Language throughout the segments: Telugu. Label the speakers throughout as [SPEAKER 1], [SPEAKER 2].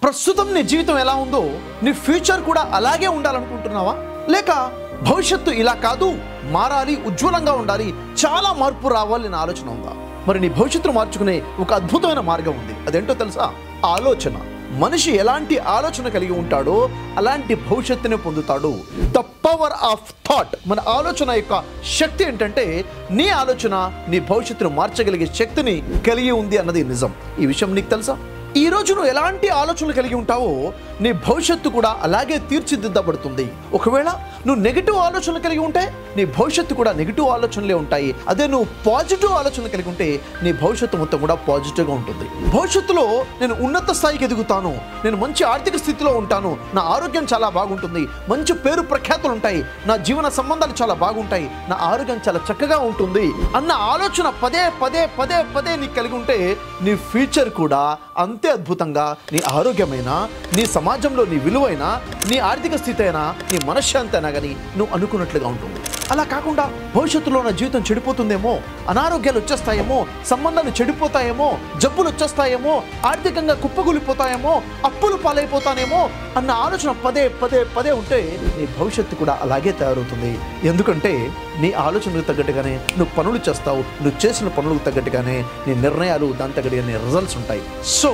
[SPEAKER 1] ప్రస్తుతం నీ జీవితం ఎలా ఉందో నీ ఫ్యూచర్ కూడా అలాగే ఉండాలనుకుంటున్నావా? లేక భవిష్యత్తు ఇలా కాదు, మారాలి, ఉజ్వలంగా ఉండాలి, చాలా మార్పు రావాలి అనే ఆలోచన ఉందా? మరి నీ భవిష్యత్తును మార్చుకునే ఒక అద్భుతమైన మార్గం ఉంది. అదేంటో తెలుసా? ఆలోచన. మనిషి ఎలాంటి ఆలోచన కలిగి ఉంటాడో అలాంటి భవిష్యత్తుని పొందుతాడు. The power of thought. మన ఆలోచన యొక్క శక్తి ఏంటంటే నీ ఆలోచన నీ భవిష్యత్తును మార్చగలిగే శక్తిని కలిగి ఉంది అన్నది నిజం. ఈ విషయం నీకు తెలుసా? ఈ రోజు నువ్వు ఎలాంటి ఆలోచనలు కలిగి ఉంటావో నీ భవిష్యత్తు కూడా అలాగే తీర్చిదిద్దబడుతుంది. ఒకవేళ నువ్వు నెగిటివ్ ఆలోచనలు కలిగి ఉంటే నీ భవిష్యత్తు కూడా నెగిటివ్ ఆలోచనలే ఉంటాయి. అదే నువ్వు పాజిటివ్ ఆలోచనలు కలిగి ఉంటే నీ భవిష్యత్తు మొత్తం కూడా పాజిటివ్గా ఉంటుంది. భవిష్యత్తులో నేను ఉన్నత స్థాయికి ఎదుగుతాను, నేను మంచి ఆర్థిక స్థితిలో ఉంటాను, నా ఆరోగ్యం చాలా బాగుంటుంది, మంచి పేరు ప్రఖ్యాతులు ఉంటాయి, నా జీవన సంబంధాలు చాలా బాగుంటాయి, నా ఆరోగ్యం చాలా చక్కగా ఉంటుంది అన్న ఆలోచన పదే పదే పదే పదే నీకు కలిగి ఉంటే నీ ఫ్యూచర్ కూడా అంతే అద్భుతంగా, నీ ఆరోగ్యమైన, నీ సమాజంలో నీ విలువైన, నీ ఆర్థిక స్థితి అయినా, నీ మనశ్శాంతి అయినా కానీ నువ్వు అనుకున్నట్లుగా ఉంటుంది. అలా కాకుండా భవిష్యత్తులో నా జీవితం చెడిపోతుందేమో, అనారోగ్యాలు వచ్చేస్తాయేమో, సంబంధాలు చెడిపోతాయేమో, జబ్బులు వచ్చేస్తాయేమో, ఆర్థికంగా కుప్పగూలిపోతాయేమో, అప్పులు పాలైపోతానేమో అన్న ఆలోచన పదే పదే పదే ఉంటే నీ భవిష్యత్తు కూడా అలాగే తయారవుతుంది. ఎందుకంటే నీ ఆలోచనకు తగ్గట్టుగానే నువ్వు పనులు చేస్తావు, నువ్వు చేసిన పనులకు తగ్గట్టుగానే నీ నిర్ణయాలు దాని తగ్గట్టుగానే రిజల్ట్స్ ఉంటాయి. సో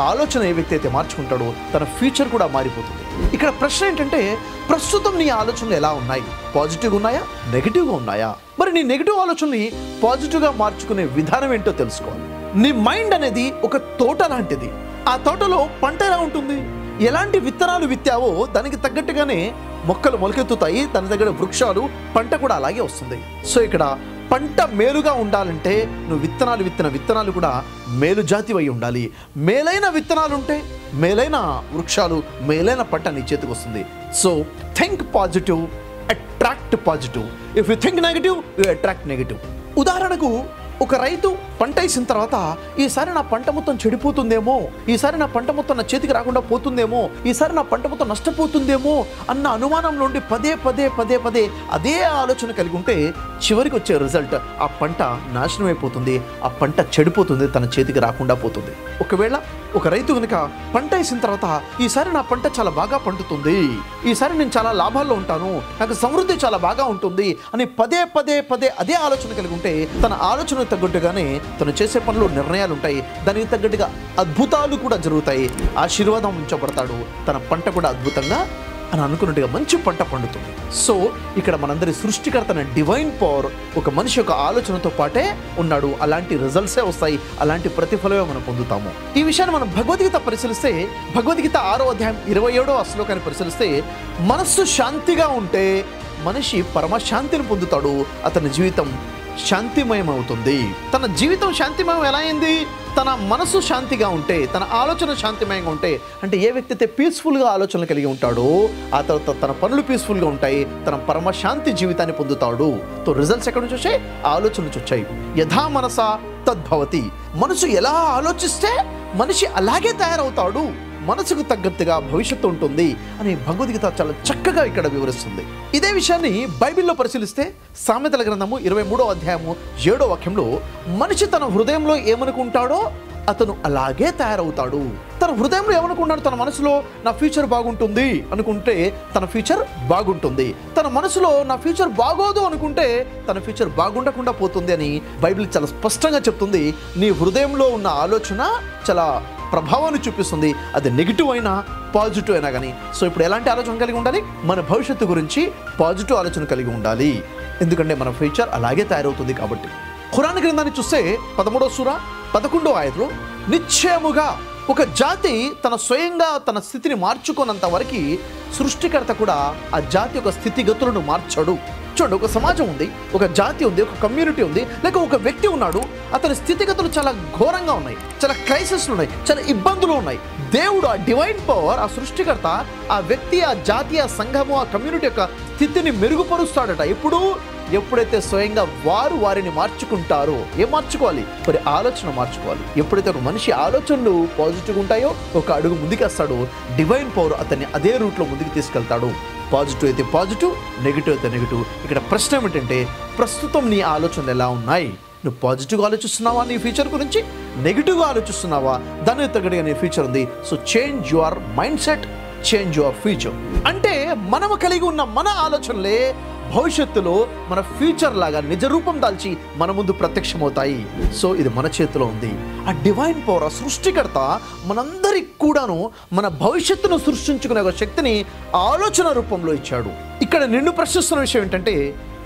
[SPEAKER 1] ఆలోచన ఏ వ్యక్తి అయితే మార్చుకుంటాడో తన ఫ్యూచర్ కూడా మారిపోతుంది. ఇక్కడ ప్రశ్న ఏంటంటే ప్రస్తుతం నీ ఆలోచనలు ఎలా ఉన్నాయి? పాజిటివ్గా ఉన్నాయా, నెగిటివ్గా ఉన్నాయా? మరి నీ నెగిటివ్ ఆలోచనని పాజిటివ్గా మార్చుకునే విధానం ఏంటో తెలుసుకోవాలి. నీ మైండ్ అనేది ఒక తోట లాంటిది. ఆ తోటలో పంట ఎలా ఉంటుంది? ఎలాంటి విత్తనాలు విత్తావో దానికి తగ్గట్టుగానే మొక్కలు మొలకెత్తుతాయి, దాని దగ్గర వృక్షాలు, పంట కూడా అలాగే వస్తుంది. సో ఇక్కడ పంట మేలుగా ఉండాలంటే నువ్వు విత్తనాలు కూడా మేలు జాతివై ఉండాలి. మేలైన విత్తనాలు ఉంటే మేలైన వృక్షాలు, మేలైన పంట నీ చేతికి వస్తుంది. So think positive, attract positive. If you think negative, you attract negative. ఉదాహరణకు ఒక రైతు పంట వేసిన తర్వాత ఈసారి నా పంట మొత్తం చెడిపోతుందేమో, ఈసారి నా పంట మొత్తం నా చేతికి రాకుండా పోతుందేమో, ఈసారి నా పంట మొత్తం నష్టపోతుందేమో అన్న అనుమానంలో ఉండి పదే పదే పదే పదే అదే ఆలోచన కలిగి ఉంటే చివరికి వచ్చే రిజల్ట్ ఆ పంట నాశనం అయిపోతుంది, ఆ పంట చెడిపోతుంది, తన చేతికి రాకుండా పోతుంది. ఒకవేళ ఒక రైతు కనుక పంట వేసిన తర్వాత ఈసారి నా పంట చాలా బాగా పండుతుంది, ఈసారి నేను చాలా లాభాల్లో ఉంటాను, నాకు సమృద్ధి చాలా బాగా ఉంటుంది అని పదే పదే పదే అదే ఆలోచన కలిగి ఉంటే తన ఆలోచనకు తగ్గట్టుగానే తను చేసే పనులు నిర్ణయాలు ఉంటాయి, దానికి తగ్గట్టుగా అద్భుతాలు కూడా జరుగుతాయి, ఆశీర్వాదం ఉంచబడతాడు, తన పంట కూడా అద్భుతంగా అని అనుకున్నట్టుగా మంచి పంట పండుతుంది. సో ఇక్కడ మనందరి సృష్టికర్తన డివైన్ పవర్ ఒక మనిషి యొక్క ఆలోచనతో పాటే ఉన్నాడు. అలాంటి రిజల్ట్సే వస్తాయి, అలాంటి ప్రతిఫలమే మనం పొందుతాము. ఈ విషయాన్ని మనం భగవద్గీత పరిశీలిస్తే, భగవద్గీత 6వ అధ్యాయం 27వ శ్లోకాన్ని పరిశీలిస్తే, మనస్సు శాంతిగా ఉంటే మనిషి పరమశాంతిని పొందుతాడు, అతని జీవితం శాంతిమయం అవుతుంది. తన జీవితం శాంతిమయం ఎలా అయింది? తన మనసు శాంతిగా ఉంటే, తన ఆలోచన శాంతిమయంగా ఉంటే. అంటే ఏ వ్యక్తి అయితే పీస్ఫుల్గా ఆలోచనలు కలిగి ఉంటాడో ఆ తర్వాత తన పనులు పీస్ఫుల్గా ఉంటాయి, తన పరమశాంతి జీవితాన్ని పొందుతాడు. తో రిజల్ట్స్ ఎక్కడి నుంచి వచ్చాయి? ఆలోచన నుంచి వచ్చాయి. యథా మనస తద్భవతి. మనసు ఎలా ఆలోచిస్తే మనిషి అలాగే తయారవుతాడు, మనసుకు తగ్గట్టుగా భవిష్యత్తు ఉంటుంది అని భగవద్గీత చాలా చక్కగా ఇక్కడ వివరిస్తుంది. ఇదే విషయాన్ని బైబిల్లో పరిశీలిస్తే సామెతల గ్రంథము 23వ అధ్యాయము 7వ వాక్యంలో మనిషి తన హృదయంలో ఏమనుకుంటాడో అతను అలాగే తయారవుతాడు. తన హృదయంలో ఏమనుకున్నాడు? తన మనసులో నా ఫ్యూచర్ బాగుంటుంది అనుకుంటే తన ఫ్యూచర్ బాగుంటుంది, తన మనసులో నా ఫ్యూచర్ బాగోదు అనుకుంటే తన ఫ్యూచర్ బాగుండకుండా పోతుంది అని బైబిల్ చాలా స్పష్టంగా చెప్తుంది. నీ హృదయంలో ఉన్న ఆలోచన చాలా ప్రభావాన్ని చూపిస్తుంది, అది నెగిటివ్ అయినా పాజిటివ్ అయినా కానీ. సో ఇప్పుడు ఎలాంటి ఆలోచన కలిగి ఉండాలి? మన భవిష్యత్తు గురించి పాజిటివ్ ఆలోచన కలిగి ఉండాలి, ఎందుకంటే మన ఫ్యూచర్ అలాగే తయారవుతుంది కాబట్టి. ఖురాన్ గ్రంథాన్ని చూస్తే 13వ సూరా 11వ ఆయతలో నిశ్చయముగా ఒక జాతి తన స్వయంగా తన స్థితిని మార్చుకోనంత వరకు సృష్టికర్త కూడా ఆ జాతి యొక్క స్థితిగతులను మార్చడు. చూడండి, ఒక సమాజం ఉంది, ఒక జాతి ఉంది, ఒక కమ్యూనిటీ ఉంది, లేక ఒక వ్యక్తి ఉన్నాడు, అతని స్థితిగతులు చాలా ఘోరంగా ఉన్నాయి, చాలా క్రైసిస్లు ఉన్నాయి, చాలా ఇబ్బందులు ఉన్నాయి. దేవుడు, ఆ డివైన్ పవర్, ఆ సృష్టికర్త ఆ వ్యక్తి, ఆ జాతి, ఆ సంఘము, ఆ కమ్యూనిటీ యొక్క స్థితిని మెరుగుపరుస్తాడట. ఎప్పుడైతే స్వయంగా వారిని మార్చుకుంటారో. ఏం మార్చుకోవాలి? మరి ఆలోచన మార్చుకోవాలి. ఎప్పుడైతే ఒక మనిషి ఆలోచనలు పాజిటివ్గా ఉంటాయో ఒక అడుగు ముందుకేస్తాడు, డివైన్ పవర్ అతన్ని అదే రూట్లో ముందుకు తీసుకెళ్తాడు. పాజిటివ్ అయితే పాజిటివ్, నెగిటివ్ అయితే నెగిటివ్. ఇక్కడ ప్రశ్న ఏమిటంటే ప్రస్తుతం నీ ఆలోచనలు ఎలా ఉన్నాయి? నువ్వు పాజిటివ్గా ఆలోచిస్తున్నావా నీ ఫ్యూచర్ గురించి, నెగిటివ్గా ఆలోచిస్తున్నావా, దానికి తగ్గట్టుగా నీ ఫ్యూచర్ ఉంది. So change your mind set, change your future. అంటే మనము కలిగి ఉన్న మన ఆలోచనలే భవిష్యత్తులో మన ఫ్యూచర్ లాగా నిజ రూపం దాల్చి మన ముందు ప్రత్యక్షమవుతాయి. సో ఇది మన చేతిలో ఉంది. ఆ డివైన్ పవర్, ఆ సృష్టికర్త మనందరికి కూడాను మన భవిష్యత్తును సృష్టించుకునే ఒక శక్తిని ఆలోచన రూపంలో ఇచ్చాడు. ఇక్కడ నిన్ను ప్రశ్నిస్తున్న విషయం ఏంటంటే,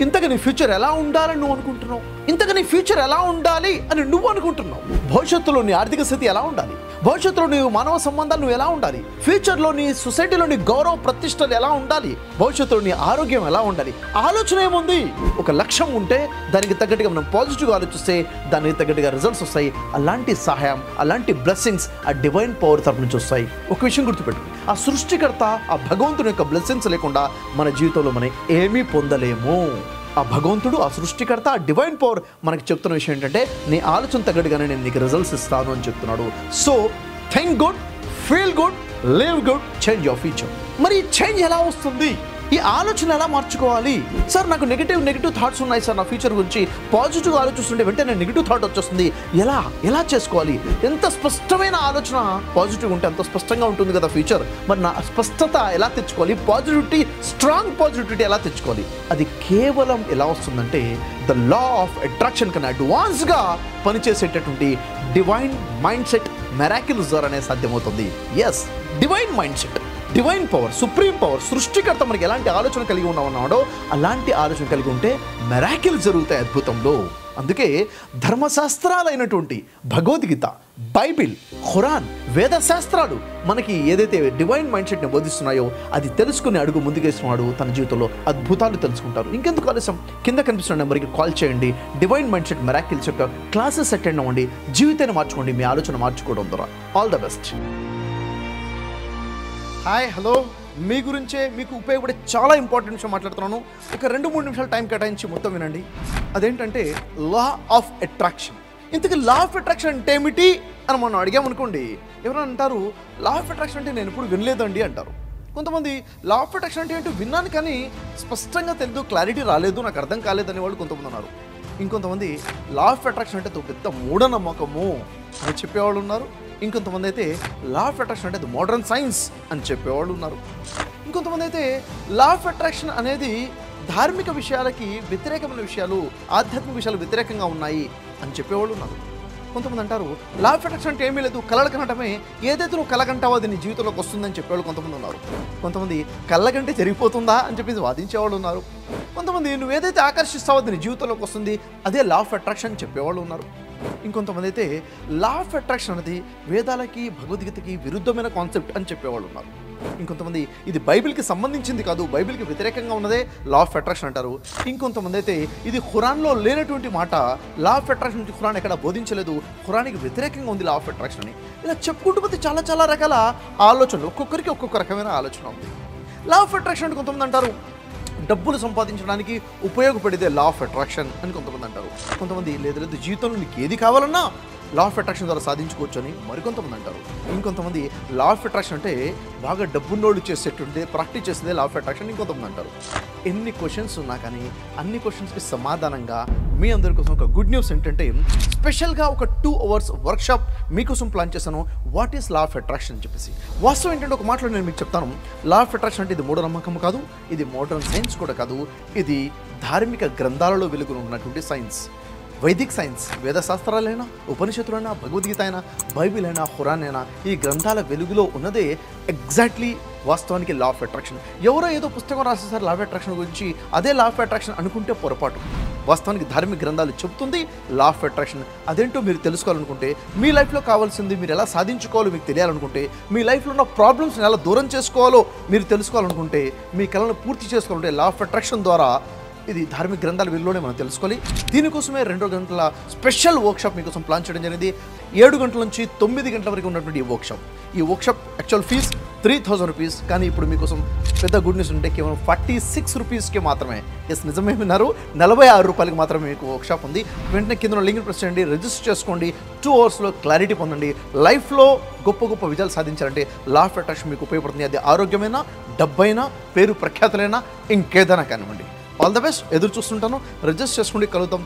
[SPEAKER 1] ఇంతగా నీ ఫ్యూచర్ ఎలా ఉండాలని నువ్వు అనుకుంటున్నావు? ఇంతగా నీ ఫ్యూచర్ ఎలా ఉండాలి అని నువ్వు అనుకుంటున్నావు? భవిష్యత్తులో నీ ఆర్థిక స్థితి ఎలా ఉండాలి? భవిష్యత్తులో నీ మానవ సంబంధాలు నువ్వు ఎలా ఉండాలి? ఫ్యూచర్లో నీ సొసైటీలో నీ గౌరవ ప్రతిష్టలు ఎలా ఉండాలి? భవిష్యత్తులో నీ ఆరోగ్యం ఎలా ఉండాలి? ఆలోచన ఏముంది? ఒక లక్ష్యం ఉంటే దానికి తగ్గట్టుగా మనం పాజిటివ్గా ఆలోచిస్తే దానికి తగ్గట్టుగా రిజల్ట్స్ వస్తాయి. అలాంటి సహాయం, అలాంటి బ్లెస్సింగ్స్ ఆ డివైన్ పవర్ తరపు నుంచి వస్తాయి. ఒక విషయం గుర్తుపెట్టు, ఆ సృష్టికర్త, ఆ భగవంతుని యొక్క బ్లెస్సింగ్స్ లేకుండా మన జీవితంలో మనం ఏమీ పొందలేము. ఆ భగవంతుడు, ఆ సృష్టికర్త, ఆ డివైన్ పవర్ మనకి చెప్తున్న విషయం ఏంటంటే, నీ ఆలోచన తగ్గట్టుగానే నేను నీకు రిజల్ట్స్ ఇస్తాను అని చెప్తున్నాడు. So think good, feel good, live good, change your future. మరి చేంజ్ ఎలా వస్తుంది? ఈ ఆలోచన ఎలా మార్చుకోవాలి? సార్ నాకు నెగిటివ్ థాట్స్ ఉన్నాయి సార్ నా ఫ్యూచర్ గురించి, పాజిటివ్గా ఆలోచిస్తుంటే వెంటనే నెగిటివ్ థాట్ వచ్చేస్తుంది, ఎలా చేసుకోవాలి? ఎంత స్పష్టమైన ఆలోచన పాజిటివ్ ఉంటే అంత స్పష్టంగా ఉంటుంది కదా ఫ్యూచర్. మరి నా స్పష్టత ఎలా తెచ్చుకోవాలి? పాజిటివిటీ, స్ట్రాంగ్ పాజిటివిటీ ఎలా తెచ్చుకోవాలి? అది కేవలం ఎలా వస్తుందంటే, ద లా ఆఫ్ అట్రాక్షన్ కన్నా అడ్వాన్స్గా పనిచేసేటటువంటి డివైన్ మైండ్ సెట్ మెరాకిల్స్ ద్వారానే సాధ్యమవుతుంది. Yes, divine mind set, divine power, supreme power, సృష్టికర్త మనకి ఎలాంటి ఆలోచన కలిగి ఉన్నామన్నాడో అలాంటి ఆలోచన కలిగి ఉంటే మెరాకిల్స్ జరుగుతాయి అద్భుతంలో. అందుకే ధర్మశాస్త్రాలైనటువంటి భగవద్గీత, బైబిల్, ఖురాన్, వేద శాస్త్రాలు మనకి ఏదైతే డివైన్ మైండ్ సెట్ని బోధిస్తున్నాయో అది తెలుసుకుని అడుగు ముందుకేస్తున్నాడు తన జీవితంలో అద్భుతాలు తెలుసుకుంటారు. ఇంకెందుకు ఆలస్యం? కింద కనిపిస్తున్న నెంబర్కి కాల్ చేయండి. డివైన్ మైండ్ సెట్ మెరాకిల్స్ యొక్క క్లాసెస్ అటెండ్ అవ్వండి. జీవితాన్ని మార్చుకోండి, మీ ఆలోచన మార్చుకోవడం ద్వారా. All the best. Hi, hello. మీ గురించే మీకు ఉపయోగపడే చాలా ఇంపార్టెంట్ విషయం మాట్లాడుతున్నాను. ఒక 2-3 నిమిషాలు టైం కేటాయించి మొత్తం వినండి. అదేంటంటే లా ఆఫ్ అట్రాక్షన్. ఇంతకీ లా ఆఫ్ అట్రాక్షన్ అంటే ఏమిటి అని మనం అడిగామనుకోండి, ఎవరైనా అంటారు లా ఆఫ్ అట్రాక్షన్ అంటే నేను ఎప్పుడు వినలేదండి అంటారు. కొంతమంది లా ఆఫ్ అట్రాక్షన్ అంటే ఏంటో విన్నాను కానీ స్పష్టంగా తెలియదు, క్లారిటీ రాలేదు, నాకు అర్థం కాలేదని వాళ్ళు కొంతమంది ఉన్నారు. ఇంకొంతమంది లా ఆఫ్ అట్రాక్షన్ అంటే పెద్ద మూఢనమ్మకము అని చెప్పేవాళ్ళు ఉన్నారు. ఇంకొంతమంది అయితే లా ఆఫ్ అట్రాక్షన్ అంటే మోడర్న్ సైన్స్ అని చెప్పేవాళ్ళు ఉన్నారు. ఇంకొంతమంది అయితే లా ఆఫ్ అట్రాక్షన్ అనేది ధార్మిక విషయాలకి వ్యతిరేకమైన విషయాలు, ఆధ్యాత్మిక విషయాలు వ్యతిరేకంగా ఉన్నాయి అని చెప్పేవాళ్ళు ఉన్నారు. కొంతమంది అంటారు లా ఆఫ్ అట్రాక్షన్ అంటే ఏమీ లేదు, కలలు కనటమే, ఏదైతే నువ్వు కలగంటావో అది నీ జీవితంలోకి వస్తుందని చెప్పేవాళ్ళు కొంతమంది ఉన్నారు. కొంతమంది కళ్ళగంటే జరిగిపోతుందా అని చెప్పేసి వాదించేవాళ్ళు ఉన్నారు. కొంతమంది నువ్వు ఏదైతే ఆకర్షిస్తావో అది నీ జీవితంలోకి వస్తుంది, అదే లా ఆఫ్ అట్రాక్షన్ చెప్పేవాళ్ళు ఉన్నారు. ఇంకొంతమంది అయితే లా ఆఫ్ అట్రాక్షన్ అనేది వేదాలకి, భగవద్గీతకి విరుద్ధమైన కాన్సెప్ట్ అని చెప్పేవాళ్ళు ఉన్నారు. ఇంకొంతమంది ఇది బైబిల్కి సంబంధించింది కాదు, బైబిల్కి వ్యతిరేకంగా ఉన్నదే లా ఆఫ్ అట్రాక్షన్ అంటారు. ఇంకొంతమంది అయితే ఇది ఖురాన్లో లేనటువంటి మాట, లా ఆఫ్ అట్రాక్షన్ నుంచి ఖురాన్ ఎక్కడ బోధించలేదు, ఖురాన్కి వ్యతిరేకంగా ఉంది లా ఆఫ్ అట్రాక్షన్ అని. ఇలా చెప్పుకుంటూ పోతే చాలా రకాల ఆలోచనలు, ఒక్కొక్కరికి ఒక్కొక్క రకమైన ఆలోచన ఉంది. లా ఆఫ్ అట్రాక్షన్ అంటే కొంతమంది అంటారు డబ్బులు సంపాదించడానికి ఉపయోగపడేదే లా ఆఫ్ అట్రాక్షన్ అని కొంతమంది అంటారు. కొంతమంది లేదు జీవితంలో నీకు ఏది కావాలన్నా లా ఆఫ్ అట్రాక్షన్ ద్వారా సాధించుకోవచ్చు అని మరికొంతమంది అంటారు. ఇంకొంతమంది లా ఆఫ్ అట్రాక్షన్ అంటే బాగా డబ్బున్నోళ్ళు చేసేటుండే ప్రాక్టీస్ చేసేదే లా ఆఫ్ అట్రాక్షన్ ఇంకొంతమంది అంటారు. ఎన్ని క్వశ్చన్స్ ఉన్నా కానీ అన్ని క్వశ్చన్స్కి సమాధానంగా మీ అందరి కోసం ఒక గుడ్ న్యూస్ ఏంటంటే, స్పెషల్గా ఒక 2 hours వర్క్షాప్ మీకోసం ప్లాన్ చేశాను. What is law of attraction అని చెప్పేసి. వాస్తవం ఏంటంటే ఒక మాటలో నేను మీకు చెప్తాను. లా ఆఫ్ అట్రాక్షన్ అంటే ఇది మూఢనమ్మకం కాదు, ఇది మోడర్న్ సైన్స్ కూడా కాదు, ఇది ధార్మిక గ్రంథాలలో వెలుగును ఉన్నటువంటి సైన్స్. వైదిక్ సైన్స్, వేద శాస్త్రాలైనా, ఉపనిషత్తులైనా, భగవద్గీత అయినా, బైబిల్ అయినా, ఖురాన్ అయినా, ఈ గ్రంథాల వెలుగులో ఉన్నదే ఎగ్జాక్ట్లీ వాస్తవానికి లా ఆఫ్ అట్రాక్షన్. ఎవరో ఏదో పుస్తకం రాసేసారు లా ఆఫ్ అట్రాక్షన్ గురించి, అదే లా ఆఫ్ అట్రాక్షన్ అనుకుంటే పొరపాటు. వాస్తవానికి ధార్మిక గ్రంథాలు చెబుతుంది లా ఆఫ్ అట్రాక్షన్. అదేంటో మీరు తెలుసుకోవాలనుకుంటే, మీ లైఫ్లో కావాల్సింది మీరు ఎలా సాధించుకోవాలో మీకు తెలియాలనుకుంటే, మీ లైఫ్లో ఉన్న ప్రాబ్లమ్స్ని ఎలా దూరం చేసుకోవాలో మీరు తెలుసుకోవాలనుకుంటే, మీ కళను పూర్తి చేసుకోవాలంటే లా ఆఫ్ అట్రాక్షన్ ద్వారా ఇది ధార్మిక గ్రంథాల వీళ్ళలోనే మనం తెలుసుకోవాలి. దీనికోసమే 2 గంటల స్పెషల్ వర్క్షాప్ మీకోసం ప్లాన్ చేయడం జరిగింది. 7 గంటల నుంచి 9 గంటల వరకు ఉన్నటువంటి ఈ వర్క్షాప్ యాక్చువల్ ఫీజ్ 3000 రూపీస్. కానీ ఇప్పుడు మీకోసం పెద్ద గుడ్ న్యూస్ ఉంటే కేవలం 46 రూపీస్కే మాత్రమే. ఎస్, నిజమే విన్నారు, 46 రూపాయలకి మాత్రమే మీకు వర్క్షాప్ ఉంది. వెంటనే కింద లింక్ ప్రెస్ చేయండి, రిజిస్టర్ చేసుకోండి. 2 hours క్లారిటీ పొందండి. లైఫ్లో గొప్ప విజయాలు సాధించాలంటే లా ఆఫ్ అట్రాక్షన్ మీకు ఉపయోగపడుతుంది. అది ఆరోగ్యమైనా, డబ్బైనా, పేరు ప్రఖ్యాతులైనా, ఇంకేదైనా కానివ్వండి. All the best. ఎదురు చూస్తుంటాను. రిజిస్టర్ చేసుకోండి, కలుద్దాం.